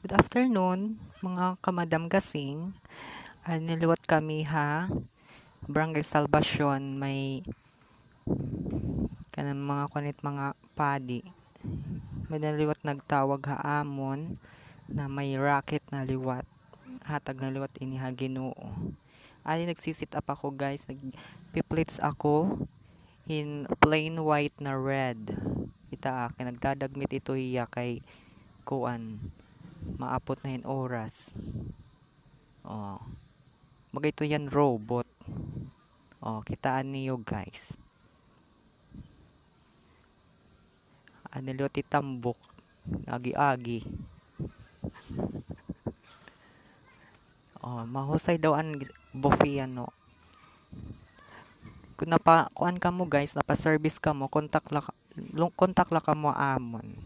Good afternoon, mga kamadam gasing. Niliwat kami ha. Barangay Salvacion, may kanang mga kunit mga padi. May naliwat nagtawag ha amon na may racket na liwat. Hatag na liwat ini ha Ginoo. Nagsisit up ako guys. Nagpiplits ako in plain white na red. Ita akin nagdadagmit ito iya kay kuan. Maapot na yung oras. Oh. Magay ito yan robot. Oh, kitaan niyo guys. Anilo ti tambok. Agi-agi. Oh, mahusay daw ang buffet ano. Kung kuan ka mo guys, napa-service ka mo, kontak la ka mo amon.